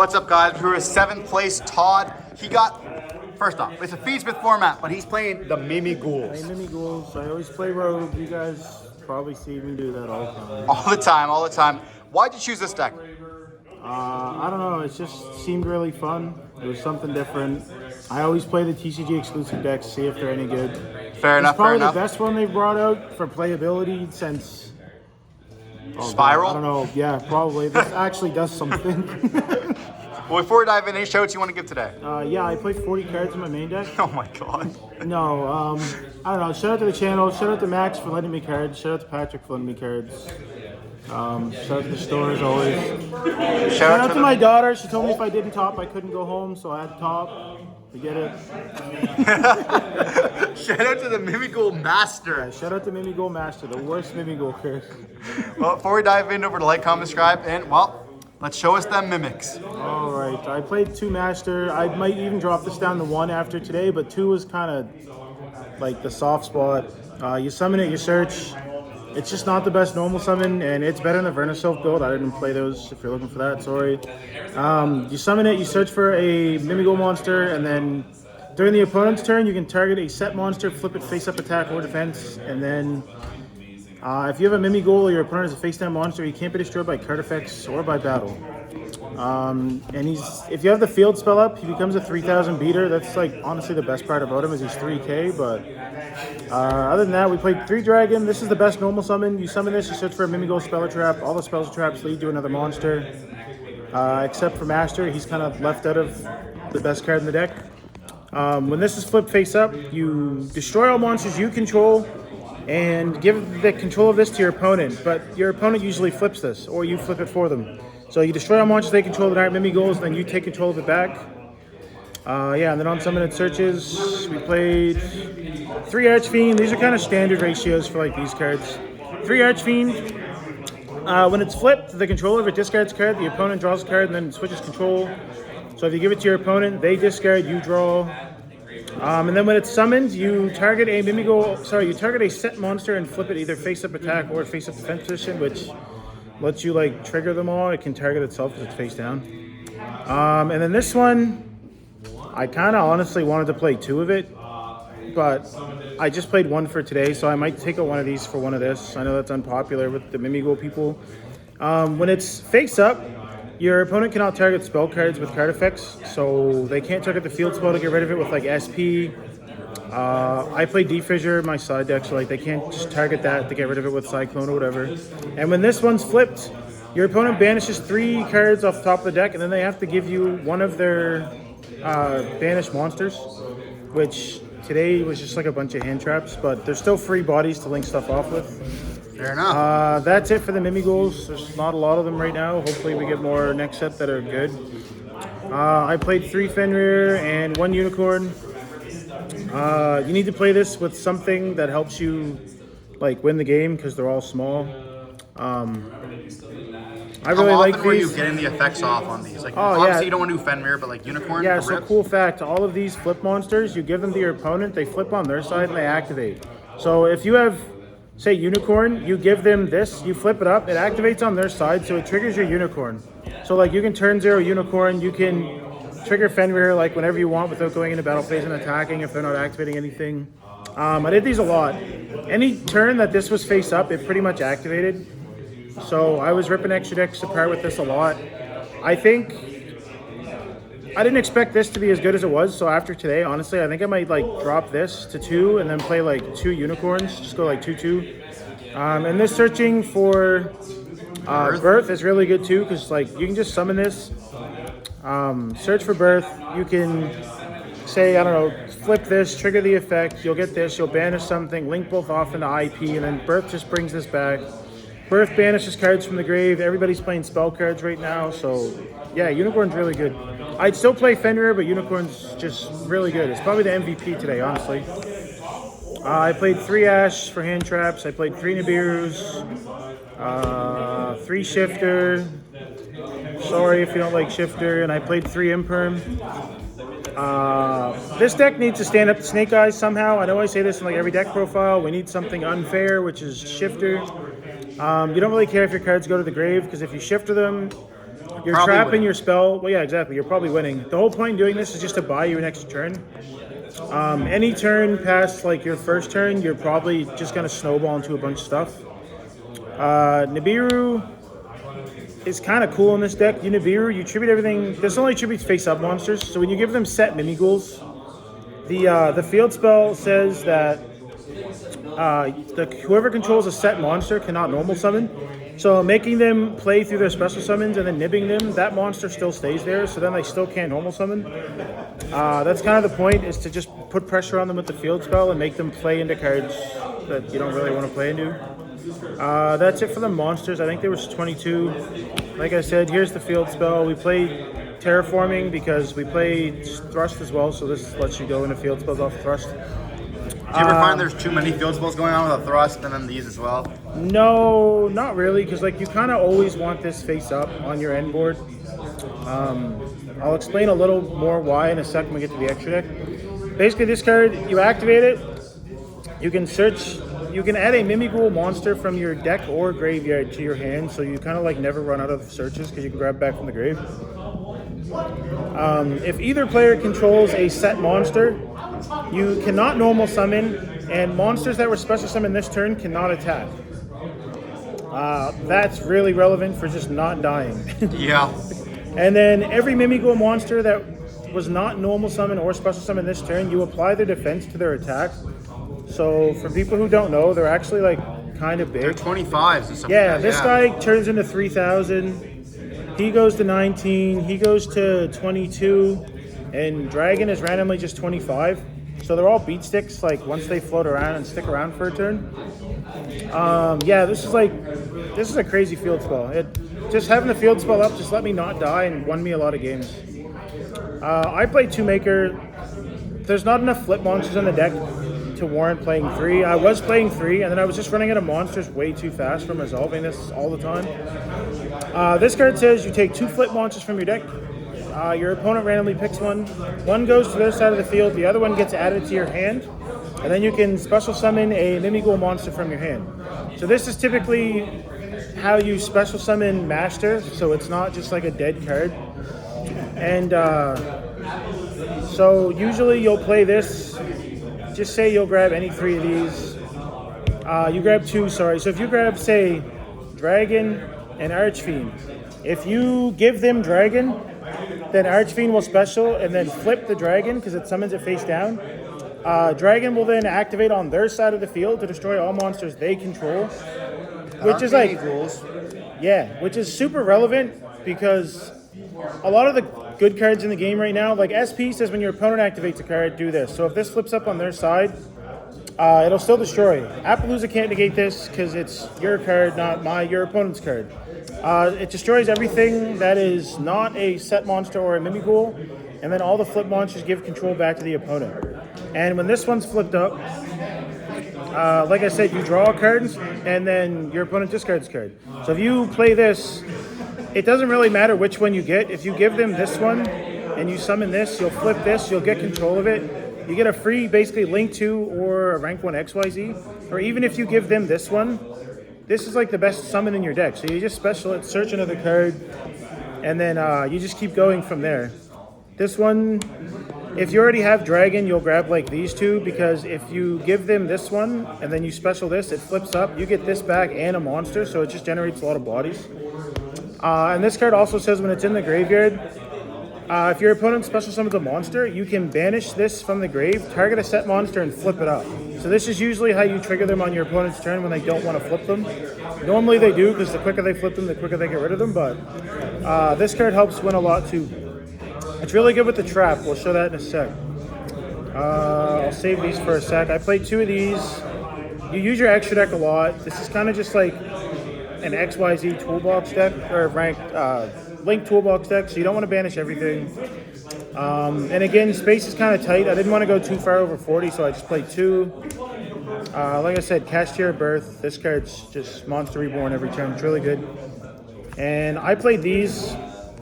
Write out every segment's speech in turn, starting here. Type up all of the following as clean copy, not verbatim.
What's up, guys? We're with 7th place Todd. He got, first off, it's a Feedsmith format, but he's playing the Mimighouls. Mimighouls. I always play rogue. You guys probably see me do that all the time. All the time. Why'd you choose this deck? I don't know. It just seemed really fun. It was something different. I always play the TCG exclusive decks, see if they're any good. Fair enough. It's probably the best one they've brought out for playability since Spiral? God, I don't know. Yeah, probably. This actually does something. Well, before we dive in, any shoutouts you want to give today? Yeah, I played 40 cards in my main deck. Oh my god. No, I don't know. Shout out to the channel. Shout out to Max for lending me cards. Shout out to Patrick for lending me cards. Shout out to the store as always. Shout out to my daughter. She told me if I didn't top, I couldn't go home, so I had to top. You get it? Shout out to the Mimighoul Master. Yeah, shout out to Mimighoul Master, the worst Mimighoul curse. Well, before we dive in, over to like, comment, subscribe, and well, let's show us them mimics. All right, I played 2 Master. I might even drop this down to 1 after today, but 2 was kind of like the soft spot. You summon it, you search. It's just not the best normal summon, and it's better than the Verniself build. I didn't play those. If you're looking for that, sorry. You summon it, you search for a Mimighoul monster, and then during the opponent's turn, you can target a set monster, flip it face up attack or defense, and then if you have a Mimighoul or your opponent is a face down monster, he can't be destroyed by card effects or by battle. And if you have the field spell up, he becomes a 3000 beater. That's like honestly the best part about him is he's 3k, but other than that, we played 3 dragon. This is the best normal summon. You summon this, you search for a Mimighoul spell trap. All the spells traps lead to another monster. Except for Master, he's kind of left out of the best card in the deck. When this is flipped face up, you destroy all monsters you control and give the control of this to your opponent, but your opponent usually flips this, or you flip it for them. So you destroy all monsters they control that aren't Mimighouls, and then you take control of it back. Yeah, and then on Summoned Searches, we played 3 Archfiend. These are kind of standard ratios for like these cards. 3 Archfiend. When it's flipped, the controller of it discards a card, the opponent draws a card, and then it switches control. So if you give it to your opponent, they discard, you draw. And then when it's summoned, you target a you target a set monster and flip it either face-up attack or face-up defense position, which lets you like trigger them all. It can target itself because it's face down. And then this one, I kind of honestly wanted to play 2 of it, but I just played 1 for today, so I might take one of these for one of this. I know that's unpopular with the Mimighoul people. When it's face-up, your opponent cannot target spell cards with card effects, so they can't target the field spell to get rid of it with like SP. I play Defissure, my side deck, so like they can't just target that to get rid of it with Cyclone or whatever. And when this one's flipped, your opponent banishes 3 cards off the top of the deck, and then they have to give you one of their banished monsters, which today was just like a bunch of hand traps, but there's still free bodies to link stuff off with. Fair enough. That's it for the Mimighouls. There's not a lot of them right now. Hopefully we get more next set that are good. I played 3 Fenrir and 1 Unicorn. You need to play this with something that helps you like win the game because they're all small. I really like these. How often were you getting the effects off on these? Like, obviously you don't want to do Fenrir, but like Unicorn? Yeah, so cool fact. All of these flip monsters, you give them to your opponent, they flip on their side and they activate. So if you have, say, Unicorn, you give them this, you flip it up, it activates on their side, so it triggers your Unicorn. So like you can turn 0 Unicorn, you can trigger Fenrir like whenever you want without going into battle phase and attacking if they're not activating anything. I did these a lot. Any turn that this was face up, it pretty much activated. So I was ripping extra decks apart with this a lot. I didn't expect this to be as good as it was, so after today, honestly, I think I might like drop this to 2 and then play like 2 Unicorns, just go like 2-2. And this searching for Birth is really good too, because like you can just summon this, search for Birth, you can say, I don't know, flip this, trigger the effect, you'll get this, you'll banish something, link both off into IP, and then Birth just brings this back. Birth banishes cards from the grave. Everybody's playing spell cards right now, so yeah, Unicorn's really good. I'd still play Fenrir, but Unicorn's just really good. It's probably the MVP today, honestly. I played 3 Ash for hand traps. I played 3 Nibiru's, 3 Shifter. Sorry if you don't like Shifter. And I played 3 Imperm. This deck needs to stand up to Snake Eyes somehow. I know I say this in like every deck profile. We need something unfair, which is Shifter. You don't really care if your cards go to the grave, because if you Shifter them, You're Probably trapping winning. your spell. Well, yeah, exactly. You're probably winning. The whole point in doing this is just to buy you an extra turn. Any turn past like your first turn, you're probably just gonna snowball into a bunch of stuff. Nibiru is kind of cool in this deck. Nibiru, you tribute everything. This only tributes face-up monsters. So when you give them set Mimighouls, the field spell says that whoever controls a set monster cannot normal summon. So making them play through their special summons and then nibbing them, that monster still stays there. So then they still can't normal summon. That's kind of the point, is to just put pressure on them with the field spell and make them play into cards that you don't really want to play into. That's it for the monsters. I think there was 22. Like I said, here's the field spell. We played Terraforming because we played Thrust as well, so this lets you go into field spells off Thrust. Do you ever find there's too many field spells going on with a thrust and then these as well? No, not really, because like you kind of always want this face up on your end board. I'll explain a little more why in a second when we get to the extra deck. Basically, this card, you activate it, you can search, you can add a Mimighoul monster from your deck or graveyard to your hand, so you kind of like never run out of searches because you can grab back from the grave. If either player controls a set monster, you cannot normal summon, and monsters that were special summoned this turn cannot attack. That's really relevant for just not dying. Yeah. And then every Mimighoul monster that was not normal summon or special summon this turn, you apply their defense to their attack. So for people who don't know, they're actually like kind of big. They're 25s and stuff. Yeah, like that, this guy turns into 3,000. He goes to 19. He goes to 22. And Dragon is randomly just 25. So they're all beat sticks, like once they float around and stick around for a turn. Yeah, this is a crazy field spell. Just having the field spell up just let me not die and won me a lot of games. I played 2-maker. There's not enough flip monsters on the deck to warrant playing 3. I was playing 3, and then I was just running out of monsters way too fast from resolving this all the time. This card says you take 2 flip monsters from your deck. Your opponent randomly picks one. One goes to their side of the field, the other one gets added to your hand, and then you can special summon a Mimighoul monster from your hand. So this is typically how you special summon Master, so it's not just like a dead card. And so usually you'll play this. Just say you'll grab any 3 of these. You grab 2, sorry. So if you grab, say, Dragon and Archfiend, if you give them Dragon, then Archfiend will special and then flip the Dragon because it summons it face down. Dragon will then activate on their side of the field to destroy all monsters they control, which is like, yeah, which is super relevant because a lot of the good cards in the game right now, like SP says when your opponent activates a card, do this. So if this flips up on their side, it'll still destroy. Appaloosa can't negate this because it's your card, not your opponent's card. It destroys everything that is not a set monster or a Mimighoul, and then all the flip monsters give control back to the opponent. And when this one's flipped up, like I said, you draw cards, and then your opponent discards a card. So if you play this, it doesn't really matter which one you get. If you give them this one, and you summon this, you'll flip this, you'll get control of it. You get a free, basically, Link 2 or a Rank 1 XYZ. Or even if you give them this one, this is like the best summon in your deck. So you just special it, search another card, and then you just keep going from there. This one, if you already have Dragon, you'll grab like these 2, because if you give them this one and then you special this, it flips up. You get this back and a monster, so it just generates a lot of bodies. And this card also says when it's in the graveyard, if your opponent special summons a monster, you can banish this from the grave, target a set monster, and flip it up. So this is usually how you trigger them on your opponent's turn when they don't want to flip them. Normally they do, because the quicker they flip them, the quicker they get rid of them, but this card helps win a lot too. It's really good with the trap. We'll show that in a sec. I'll save these for a sec. I played 2 of these. You use your extra deck a lot. This is kind of just like an XYZ toolbox deck, or ranked Link toolbox deck, so you don't want to banish everything. And again, space is kind of tight. I didn't want to go too far over 40, so I just played 2. Like I said, Kashtira Birth. This card's just Monster Reborn every turn. It's really good. And I played these.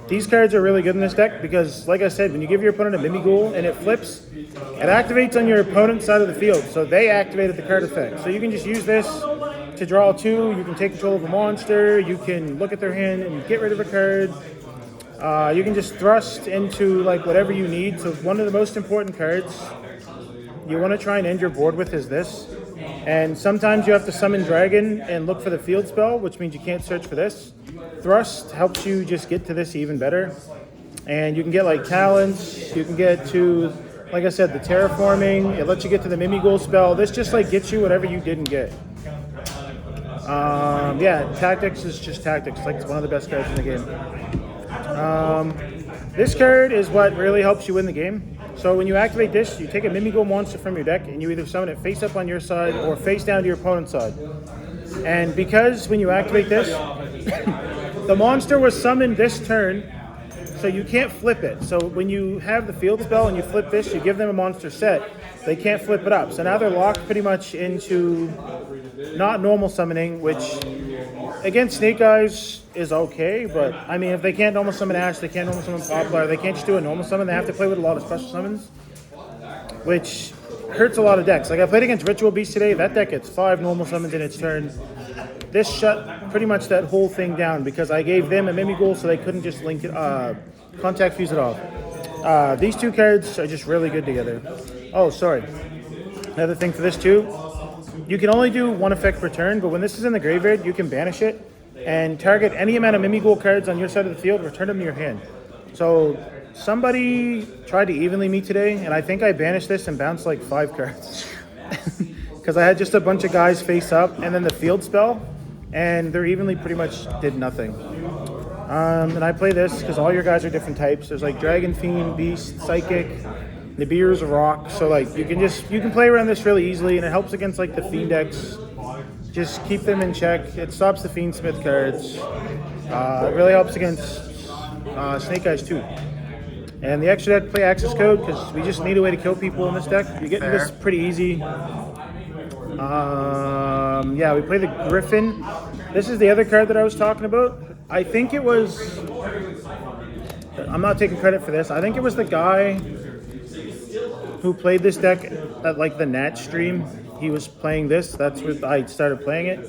These cards are really good in this deck because, like I said, when you give your opponent a Mimighoul and it flips, it activates on your opponent's side of the field. So they activated the card effect. So you can just use this to draw 2. You can take control of a monster. You can look at their hand and get rid of a card. You can just thrust into like whatever you need. So one of the most important cards you want to try and end your board with is this. And sometimes you have to summon dragon and look for the field spell, which means you can't search for this. Thrust helps you just get to this even better. And you can get like talents, you can get to, like I said, the terraforming, it lets you get to the Mimighoul spell. This just like gets you whatever you didn't get. Yeah, tactics is just tactics, like it's one of the best cards in the game. This card is what really helps you win the game. So when you activate this, you take a Mimighoul monster from your deck and you either summon it face up on your side or face down to your opponent's side. And because when you activate this, the monster was summoned this turn, so you can't flip it. So when you have the field spell and you flip this, you give them a monster set, they can't flip it up. So now they're locked pretty much into not normal summoning, which against Snake Eyes is okay, but I mean, if they can't normal summon Ash, they can't normal summon Poplar, they can't just do a normal summon, they have to play with a lot of special summons, which hurts a lot of decks. Like I played against Ritual Beast today, that deck gets 5 normal summons in its turn. This shut pretty much that whole thing down because I gave them a Mimighoul so they couldn't just link it, contact fuse it off. These two cards are just really good together. Oh, sorry. Another thing for this too, you can only do 1 effect per turn, but when this is in the graveyard, you can banish it and target any amount of Mimighoul cards on your side of the field, return them to your hand. So somebody tried to evenly me today, and I think I banished this and bounced like 5 cards. Because I had just a bunch of guys face up, and then the field spell, and they're evenly pretty much did nothing. And I play this because all your guys are different types. There's like Dragon Fiend, Beast, Psychic, Nibiru's a Rock. So like you can play around this really easily, and it helps against like the Fiend decks. Just keep them in check. It stops the Fiendsmith cards. It really helps against Snake Eyes too. And the extra deck play access code because we just need a way to kill people in this deck. You're getting this pretty easy. Yeah, we play the Griffin. This is the other card that I was talking about. I think it was, I'm not taking credit for this. I think it was the guy who played this deck at like the Nat stream. He was playing this. That's what I started playing it.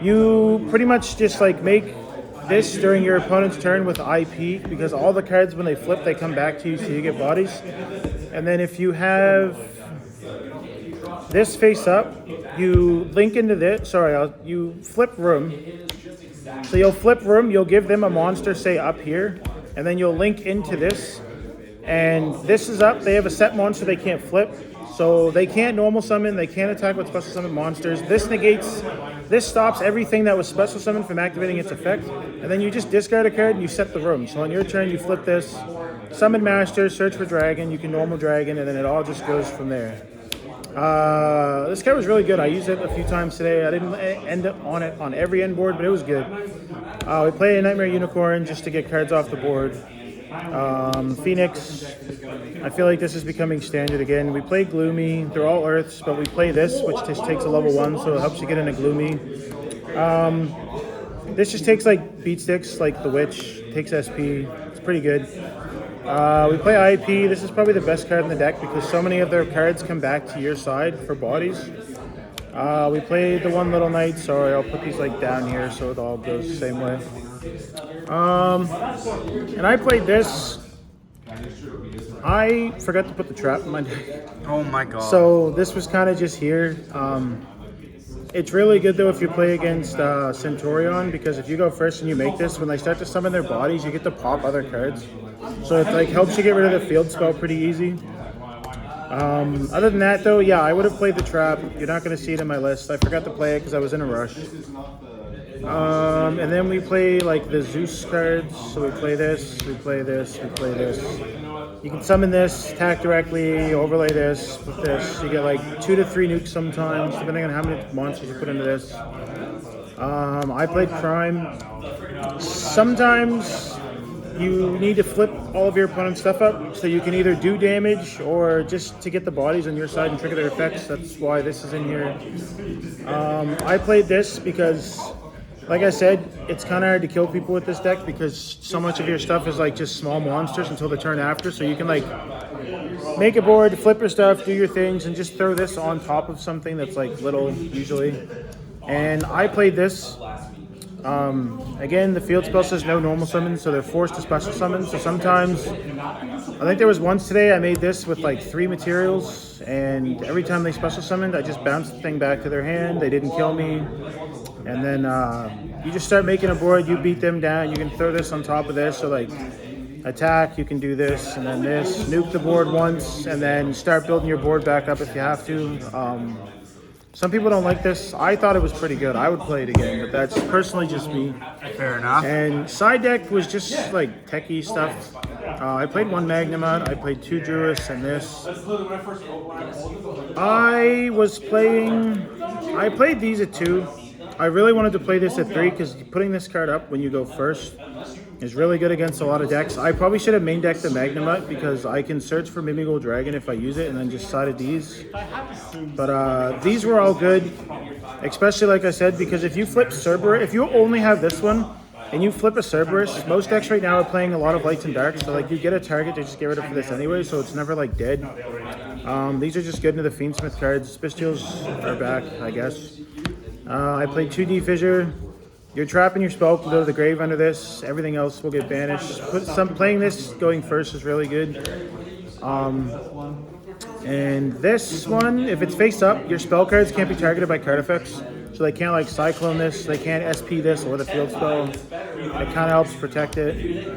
You pretty much just like make this during your opponent's turn with IP because all the cards when they flip they come back to you so you get bodies. And then if you have this face up, you link into this, you flip room. So you'll flip room, you'll give them a monster, say up here, and then you'll link into this. And this is up, they have a set monster they can't flip. So they can't normal summon, they can't attack with special summon monsters. This stops everything that was special summoned from activating its effect. And then you just discard a card and you set the room. So on your turn you flip this, summon master, search for dragon, you can normal dragon, and then it all just goes from there. This card was really good. I used it a few times today. I didn't end up on it on every end board, but it was good. We play a Nightmare Unicorn just to get cards off the board. Phoenix, I feel like this is becoming standard again. We play Gloomy, they're all Earths, but we play this, which just takes a level 1, so it helps you get into Gloomy. This just takes like beat sticks, like the Witch, takes SP, it's pretty good. We play IP, this is probably the best card in the deck because so many of their cards come back to your side for bodies. We play the One Little Knight, sorry, I'll put these like down here so it all goes the same way. And I played this. I forgot to put the trap in my deck. Oh my god. So this was kind of just here. It's really good though if you play against Centurion because if you go first and you make this, when they start to summon their bodies, you get to pop other cards. So it like helps you get rid of the field spell pretty easy. Other than that though, yeah, I would have played the trap. You're not going to see it in my list. I forgot to play it because I was in a rush. And then we play like the Zeus cards. So we play this, we play this, we play this. You can summon this, attack directly, overlay this, with this. You get like 2 to 3 nukes sometimes, depending on how many monsters you put into this. I played Prime. Sometimes you need to flip all of your opponent's stuff up so you can either do damage or just to get the bodies on your side and trigger their effects. That's why this is in here. I played this because, like I said, it's kind of hard to kill people with this deck because so much of your stuff is like just small monsters until the turn after. So you can like make a board, flip your stuff, do your things, and just throw this on top of something that's like little usually. And I played this Again, the field spell says no normal summons, so they're forced to special summon. So sometimes, I think there was once today I made this with like 3 materials, and every time they special summoned, I just bounced the thing back to their hand. They didn't kill me, and then you just start making a board. You beat them down. You can throw this on top of this. So like attack, you can do this, and then this. Nuke the board once, and then start building your board back up if you have to. Some people don't like this. I thought it was pretty good. I would play it again, but that's personally just me. Fair enough. And side deck was just like techie stuff. I played 1 Magnamut, I played 2 Druis and this. I played these at 2. I really wanted to play this at 3 because putting this card up when you go first is really good against a lot of decks. I probably should have main decked the Magnamut because I can search for Mimighoul Dragon if I use it and then just sided these. But these were all good, especially like I said, because if you flip Cerberus, if you only have this one and you flip a Cerberus, most decks right now are playing a lot of lights and darks, so like you get a target to just get rid of for this anyway, so it's never like dead. These are just good into the Fiendsmith cards. Pistials are back, I guess. I played 2D Fissure. You're trapping your spell to go to the grave under this. Everything else will get banished. Playing this going first is really good. And this one, if it's face up, your spell cards can't be targeted by card effects. So they can't like Cyclone this, they can't SP this or the field spell. It kind of helps protect it.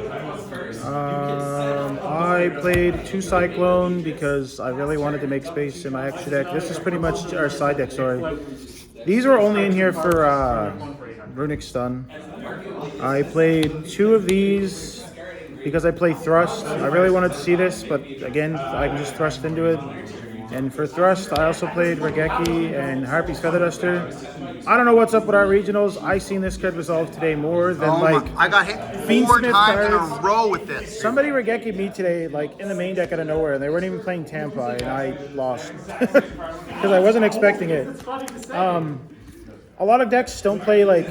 I played 2 Cyclone because I really wanted to make space in my extra deck. This is pretty much our side deck, sorry. These were only in here for Runic Stun. I played 2 of these because I play Thrust. I really wanted to see this, but again, I can just thrust into it. And for Thrust, I also played Regeki and Harpy's Feather Duster. I don't know what's up with our regionals. I seen this card resolve today more than I got hit 4 times in a row with this. Somebody Regeki me today, like in the main deck out of nowhere, and they weren't even playing Tampa, and I lost because I wasn't expecting it. A lot of decks don't play like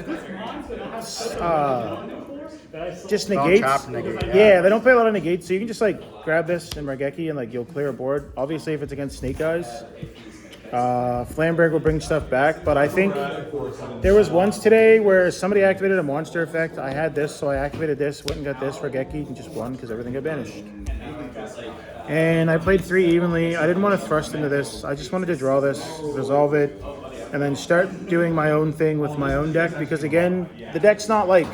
just negates. Yeah, they don't play a lot of negates, so you can just like grab this and Regeki and like you'll clear a board. Obviously, if it's against Snake Eyes, Flamberg will bring stuff back. But I think there was once today where somebody activated a monster effect. I had this, so I activated this, went and got this Regeki, and just won because everything got banished. And I played 3 evenly. I didn't want to thrust into this. I just wanted to draw this, resolve it, and then start doing my own thing with my own deck. Because again, the deck's not like,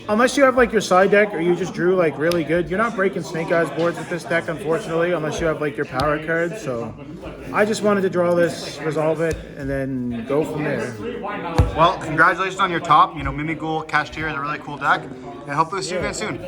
unless you have like your side deck or you just drew like really good, you're not breaking Snake Eyes boards with this deck, unfortunately, unless you have like your power cards. So I just wanted to draw this, resolve it, and then go from there. Well, congratulations on your top. You know, Mimighoul, Kashtira is a really cool deck, and hopefully see you again soon.